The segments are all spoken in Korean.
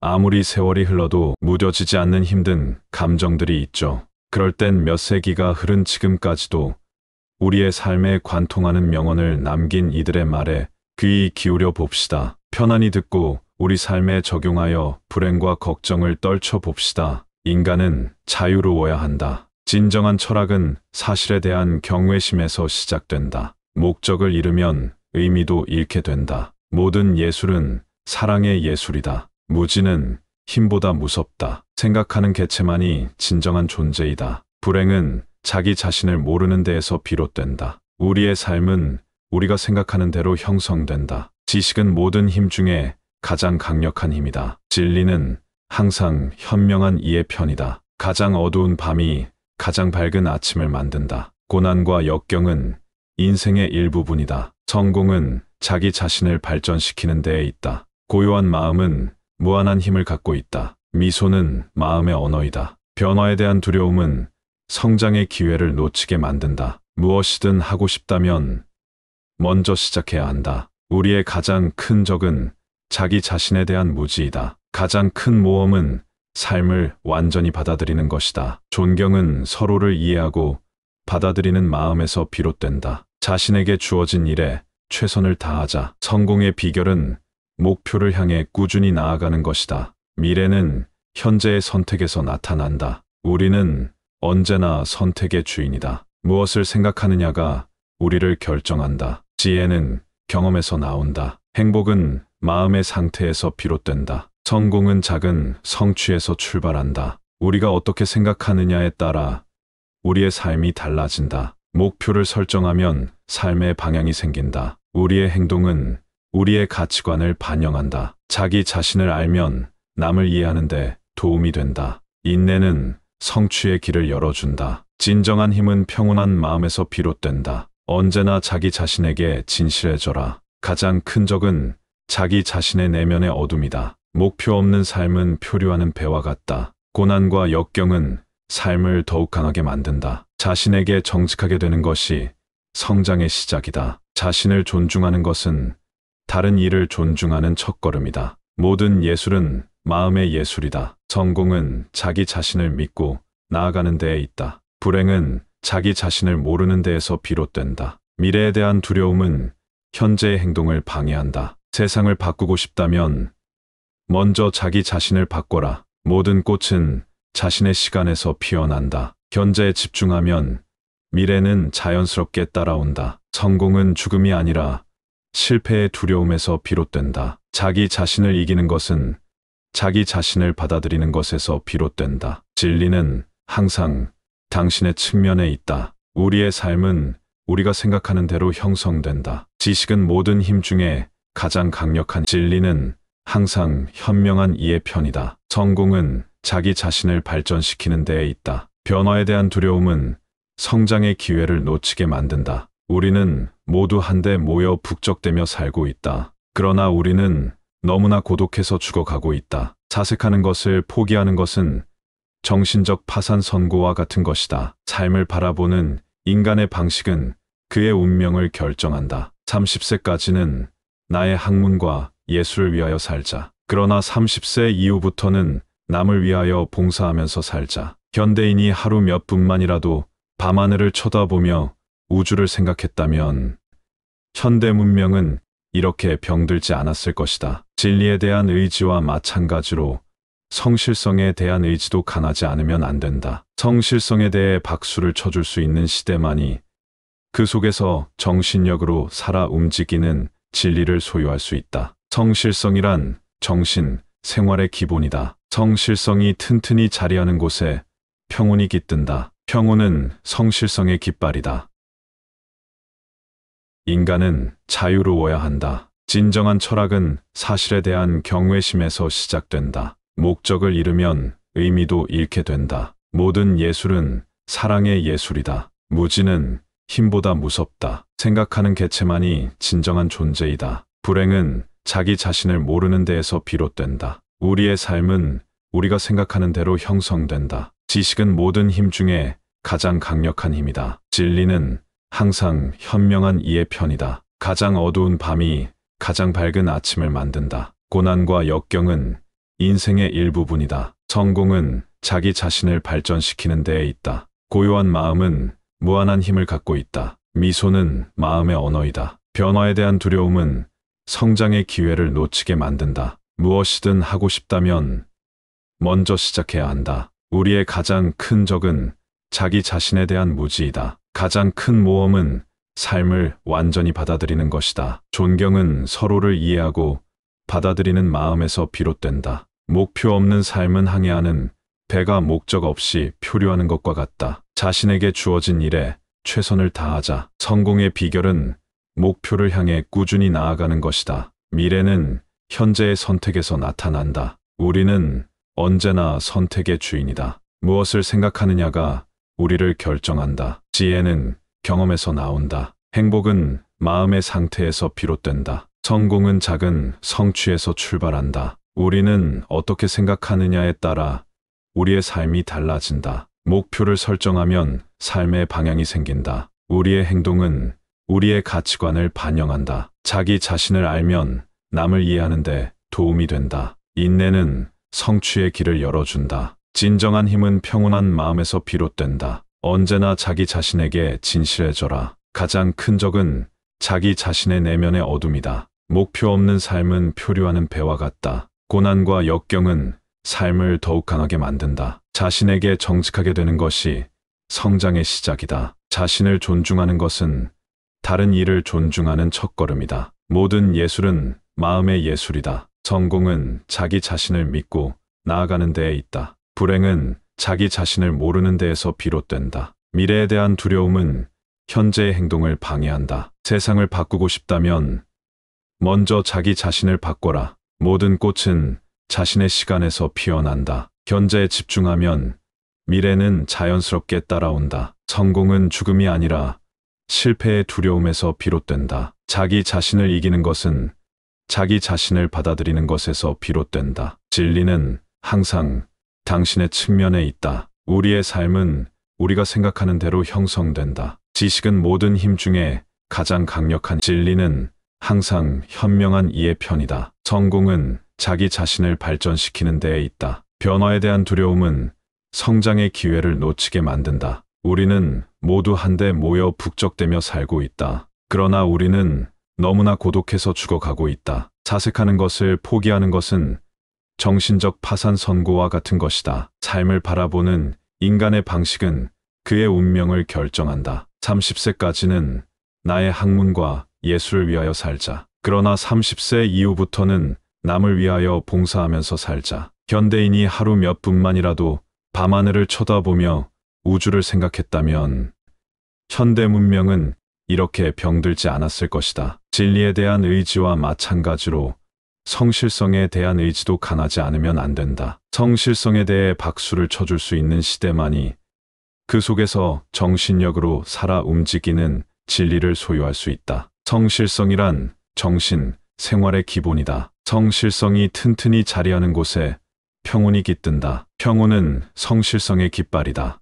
아무리 세월이 흘러도 무뎌지지 않는 힘든 감정들이 있죠. 그럴 땐 몇 세기가 흐른 지금까지도 우리의 삶에 관통하는 명언을 남긴 이들의 말에 귀 기울여 봅시다. 편안히 듣고 우리 삶에 적용하여 불행과 걱정을 떨쳐 봅시다. 인간은 자유로워야 한다. 진정한 철학은 사실에 대한 경외심에서 시작된다. 목적을 잃으면 의미도 잃게 된다. 모든 예술은 사랑의 예술이다. 무지는 힘보다 무섭다. 생각하는 개체만이 진정한 존재이다. 불행은 자기 자신을 모르는 데에서 비롯된다. 우리의 삶은 우리가 생각하는 대로 형성된다. 지식은 모든 힘 중에 가장 강력한 힘이다. 진리는 항상 현명한 이의 편이다. 가장 어두운 밤이 가장 밝은 아침을 만든다. 고난과 역경은 인생의 일부분이다. 성공은 자기 자신을 발전시키는 데에 있다. 고요한 마음은 무한한 힘을 갖고 있다. 미소는 마음의 언어이다. 변화에 대한 두려움은 성장의 기회를 놓치게 만든다. 무엇이든 하고 싶다면 먼저 시작해야 한다. 우리의 가장 큰 적은 자기 자신에 대한 무지이다. 가장 큰 모험은 삶을 완전히 받아들이는 것이다. 존경은 서로를 이해하고 받아들이는 마음에서 비롯된다. 자신에게 주어진 일에 최선을 다하자. 성공의 비결은 목표를 향해 꾸준히 나아가는 것이다. 미래는 현재의 선택에서 나타난다. 우리는 언제나 선택의 주인이다. 무엇을 생각하느냐가 우리를 결정한다. 지혜는 경험에서 나온다. 행복은 마음의 상태에서 비롯된다. 성공은 작은 성취에서 출발한다. 우리가 어떻게 생각하느냐에 따라 우리의 삶이 달라진다. 목표를 설정하면 삶의 방향이 생긴다. 우리의 행동은 우리의 가치관을 반영한다. 자기 자신을 알면 남을 이해하는데 도움이 된다. 인내는 성취의 길을 열어준다. 진정한 힘은 평온한 마음에서 비롯된다. 언제나 자기 자신에게 진실해져라. 가장 큰 적은 자기 자신의 내면의 어둠이다. 목표 없는 삶은 표류하는 배와 같다. 고난과 역경은 삶을 더욱 강하게 만든다. 자신에게 정직하게 되는 것이 성장의 시작이다. 자신을 존중하는 것은 다른 이를 존중하는 첫걸음이다. 모든 예술은 마음의 예술이다. 성공은 자기 자신을 믿고 나아가는 데에 있다. 불행은 자기 자신을 모르는 데에서 비롯된다. 미래에 대한 두려움은 현재의 행동을 방해한다. 세상을 바꾸고 싶다면 먼저 자기 자신을 바꿔라. 모든 꽃은 자신의 시간에서 피어난다. 현재에 집중하면 미래는 자연스럽게 따라온다. 성공은 죽음이 아니라 실패의 두려움에서 비롯된다. 자기 자신을 이기는 것은 자기 자신을 받아들이는 것에서 비롯된다. 진리는 항상 당신의 측면에 있다. 우리의 삶은 우리가 생각하는 대로 형성된다. 지식은 모든 힘 중에 가장 강력한 진리는 항상 현명한 이의 편이다. 성공은 자기 자신을 발전시키는 데에 있다. 변화에 대한 두려움은 성장의 기회를 놓치게 만든다. 우리는 모두 한데 모여 북적대며 살고 있다. 그러나 우리는 너무나 고독해서 죽어가고 있다. 자색하는 것을 포기하는 것은 정신적 파산 선고와 같은 것이다. 삶을 바라보는 인간의 방식은 그의 운명을 결정한다. 30세까지는 나의 학문과 예술을 위하여 살자. 그러나 30세 이후부터는 남을 위하여 봉사하면서 살자. 현대인이 하루 몇 분만이라도 밤하늘을 쳐다보며 우주를 생각했다면 현대 문명은 이렇게 병들지 않았을 것이다. 진리에 대한 의지와 마찬가지로 성실성에 대한 의지도 강하지 않으면 안 된다. 성실성에 대해 박수를 쳐줄 수 있는 시대만이 그 속에서 정신력으로 살아 움직이는 진리를 소유할 수 있다. 성실성이란 정신, 생활의 기본이다. 성실성이 튼튼히 자리하는 곳에 평온이 깃든다. 평온은 성실성의 깃발이다. 인간은 자유로워야 한다. 진정한 철학은 사실에 대한 경외심에서 시작된다. 목적을 잃으면 의미도 잃게 된다. 모든 예술은 사랑의 예술이다. 무지는 힘보다 무섭다. 생각하는 개체만이 진정한 존재이다. 불행은 자기 자신을 모르는 데에서 비롯된다. 우리의 삶은 우리가 생각하는 대로 형성된다. 지식은 모든 힘 중에 가장 강력한 힘이다. 진리는 항상 현명한 이의 편이다. 가장 어두운 밤이 가장 밝은 아침을 만든다. 고난과 역경은 인생의 일부분이다. 성공은 자기 자신을 발전시키는 데에 있다. 고요한 마음은 무한한 힘을 갖고 있다. 미소는 마음의 언어이다. 변화에 대한 두려움은 성장의 기회를 놓치게 만든다. 무엇이든 하고 싶다면 먼저 시작해야 한다. 우리의 가장 큰 적은 자기 자신에 대한 무지이다. 가장 큰 모험은 삶을 완전히 받아들이는 것이다. 존경은 서로를 이해하고 받아들이는 마음에서 비롯된다. 목표 없는 삶은 항해하는 배가 목적 없이 표류하는 것과 같다. 자신에게 주어진 일에 최선을 다하자. 성공의 비결은 목표를 향해 꾸준히 나아가는 것이다. 미래는 현재의 선택에서 나타난다. 우리는 언제나 선택의 주인이다. 무엇을 생각하느냐가 우리를 결정한다. 지혜는 경험에서 나온다. 행복은 마음의 상태에서 비롯된다. 성공은 작은 성취에서 출발한다. 우리는 어떻게 생각하느냐에 따라 우리의 삶이 달라진다. 목표를 설정하면 삶의 방향이 생긴다. 우리의 행동은 우리의 가치관을 반영한다. 자기 자신을 알면 남을 이해하는데 도움이 된다. 인내는 성취의 길을 열어준다. 진정한 힘은 평온한 마음에서 비롯된다. 언제나 자기 자신에게 진실해져라. 가장 큰 적은 자기 자신의 내면의 어둠이다. 목표 없는 삶은 표류하는 배와 같다. 고난과 역경은 삶을 더욱 강하게 만든다. 자신에게 정직하게 되는 것이 성장의 시작이다. 자신을 존중하는 것은 다른 이를 존중하는 첫걸음이다. 모든 예술은 마음의 예술이다. 성공은 자기 자신을 믿고 나아가는 데에 있다. 불행은 자기 자신을 모르는 데에서 비롯된다. 미래에 대한 두려움은 현재의 행동을 방해한다. 세상을 바꾸고 싶다면 먼저 자기 자신을 바꿔라. 모든 꽃은 자신의 시간에서 피어난다. 현재에 집중하면 미래는 자연스럽게 따라온다. 성공은 죽음이 아니라 실패의 두려움에서 비롯된다. 자기 자신을 이기는 것은 자기 자신을 받아들이는 것에서 비롯된다. 진리는 항상 당신의 측면에 있다. 우리의 삶은 우리가 생각하는 대로 형성된다. 지식은 모든 힘 중에 가장 강력한 진리는 항상 현명한 이의 편이다. 성공은 자기 자신을 발전시키는 데에 있다. 변화에 대한 두려움은 성장의 기회를 놓치게 만든다. 우리는 모두 한데 모여 북적대며 살고 있다. 그러나 우리는 너무나 고독해서 죽어가고 있다. 자색하는 것을 포기하는 것은 정신적 파산 선고와 같은 것이다. 삶을 바라보는 인간의 방식은 그의 운명을 결정한다. 30세까지는 나의 학문과 예술을 위하여 살자. 그러나 30세 이후부터는 남을 위하여 봉사하면서 살자. 현대인이 하루 몇 분만이라도 밤하늘을 쳐다보며 우주를 생각했다면 현대 문명은 이렇게 병들지 않았을 것이다. 진리에 대한 의지와 마찬가지로 성실성에 대한 의지도 강하지 않으면 안 된다. 성실성에 대해 박수를 쳐줄 수 있는 시대만이 그 속에서 정신력으로 살아 움직이는 진리를 소유할 수 있다. 성실성이란 정신, 생활의 기본이다. 성실성이 튼튼히 자리하는 곳에 평온이 깃든다. 평온은 성실성의 깃발이다.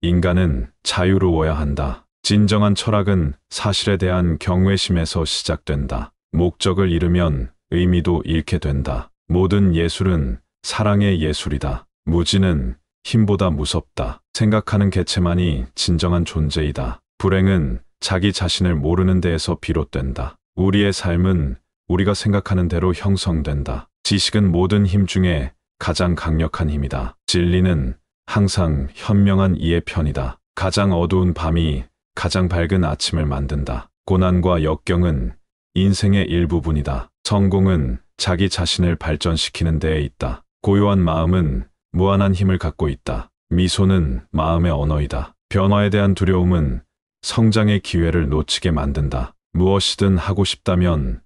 인간은 자유로워야 한다. 진정한 철학은 사실에 대한 경외심에서 시작된다. 목적을 잃으면 의미도 잃게 된다. 모든 예술은 사랑의 예술이다. 무지는 힘보다 무섭다. 생각하는 개체만이 진정한 존재이다. 불행은 자기 자신을 모르는 데에서 비롯된다. 우리의 삶은 우리가 생각하는 대로 형성된다. 지식은 모든 힘 중에 가장 강력한 힘이다. 진리는 항상 현명한 이의 편이다. 가장 어두운 밤이 가장 밝은 아침을 만든다. 고난과 역경은 인생의 일부분이다. 성공은 자기 자신을 발전시키는 데에 있다. 고요한 마음은 무한한 힘을 갖고 있다. 미소는 마음의 언어이다. 변화에 대한 두려움은 성장의 기회를 놓치게 만든다. 무엇이든 하고 싶다면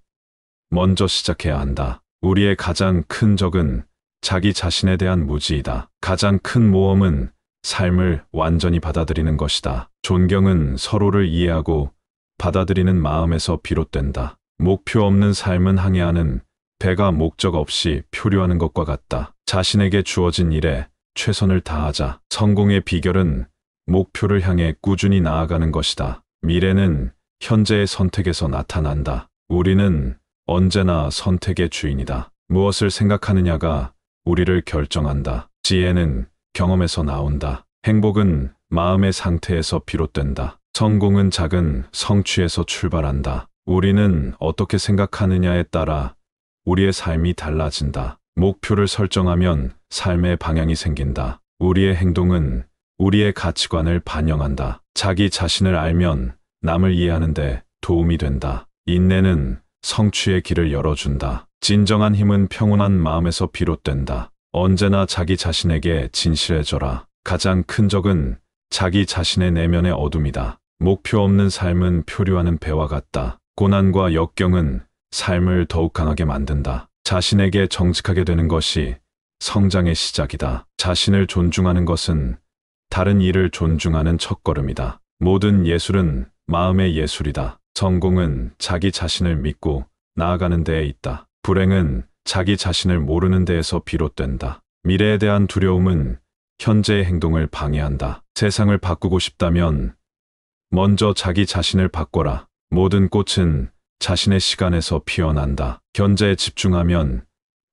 먼저 시작해야 한다. 우리의 가장 큰 적은 자기 자신에 대한 무지이다. 가장 큰 모험은 삶을 완전히 받아들이는 것이다. 존경은 서로를 이해하고 받아들이는 마음에서 비롯된다. 목표 없는 삶은 항해하는 배가 목적 없이 표류하는 것과 같다. 자신에게 주어진 일에 최선을 다하자. 성공의 비결은 목표를 향해 꾸준히 나아가는 것이다. 미래는 현재의 선택에서 나타난다. 우리는 언제나 선택의 주인이다. 무엇을 생각하느냐가 우리를 결정한다. 지혜는 경험에서 나온다. 행복은 마음의 상태에서 비롯된다. 성공은 작은 성취에서 출발한다. 우리는 어떻게 생각하느냐에 따라 우리의 삶이 달라진다. 목표를 설정하면 삶의 방향이 생긴다. 우리의 행동은 우리의 가치관을 반영한다. 자기 자신을 알면 남을 이해하는데 도움이 된다. 인내는 성취의 길을 열어준다. 진정한 힘은 평온한 마음에서 비롯된다. 언제나 자기 자신에게 진실해져라. 가장 큰 적은 자기 자신의 내면의 어둠이다. 목표 없는 삶은 표류하는 배와 같다. 고난과 역경은 삶을 더욱 강하게 만든다. 자신에게 정직하게 되는 것이 성장의 시작이다. 자신을 존중하는 것은 다른 이를 존중하는 첫걸음이다. 모든 예술은 마음의 예술이다. 성공은 자기 자신을 믿고 나아가는 데에 있다. 불행은 자기 자신을 모르는 데에서 비롯된다. 미래에 대한 두려움은 현재의 행동을 방해한다. 세상을 바꾸고 싶다면 먼저 자기 자신을 바꿔라. 모든 꽃은 자신의 시간에서 피어난다. 현재에 집중하면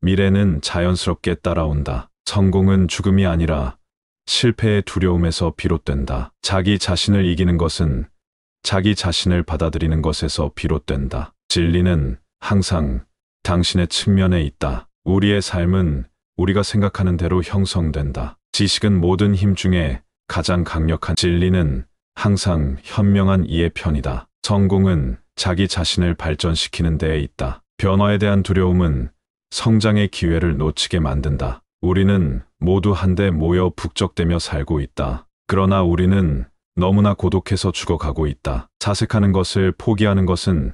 미래는 자연스럽게 따라온다. 성공은 죽음이 아니라 실패의 두려움에서 비롯된다. 자기 자신을 이기는 것은 자기 자신을 받아들이는 것에서 비롯된다. 진리는 항상 당신의 측면에 있다. 우리의 삶은 우리가 생각하는 대로 형성된다. 지식은 모든 힘 중에 가장 강력한. 진리는 항상 현명한 이의 편이다. 성공은 자기 자신을 발전시키는 데에 있다. 변화에 대한 두려움은 성장의 기회를 놓치게 만든다. 우리는 모두 한데 모여 북적대며 살고 있다. 그러나 우리는 너무나 고독해서 죽어가고 있다. 자색하는 것을 포기하는 것은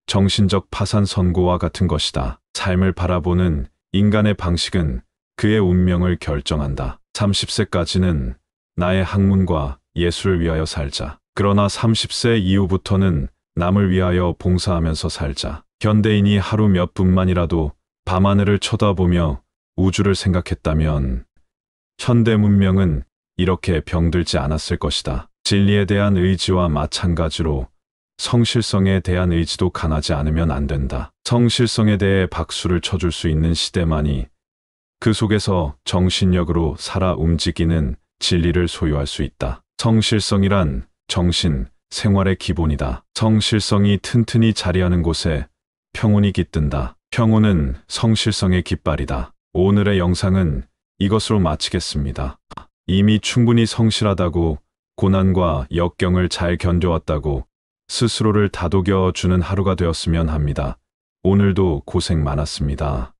정신적 파산 선고와 같은 것이다. 삶을 바라보는 인간의 방식은 그의 운명을 결정한다. 30세까지는 나의 학문과 예술을 위하여 살자. 그러나 30세 이후부터는 남을 위하여 봉사하면서 살자. 현대인이 하루 몇 분만이라도 밤하늘을 쳐다보며 우주를 생각했다면 현대 문명은 이렇게 병들지 않았을 것이다. 진리에 대한 의지와 마찬가지로 성실성에 대한 의지도 강하지 않으면 안 된다. 성실성에 대해 박수를 쳐줄 수 있는 시대만이 그 속에서 정신력으로 살아 움직이는 진리를 소유할 수 있다. 성실성이란 정신, 생활의 기본이다. 성실성이 튼튼히 자리하는 곳에 평온이 깃든다. 평온은 성실성의 깃발이다. 오늘의 영상은 이것으로 마치겠습니다. 이미 충분히 성실하다고, 고난과 역경을 잘 견뎌왔다고 스스로를 다독여 주는 하루가 되었으면 합니다. 오늘도 고생 많았습니다.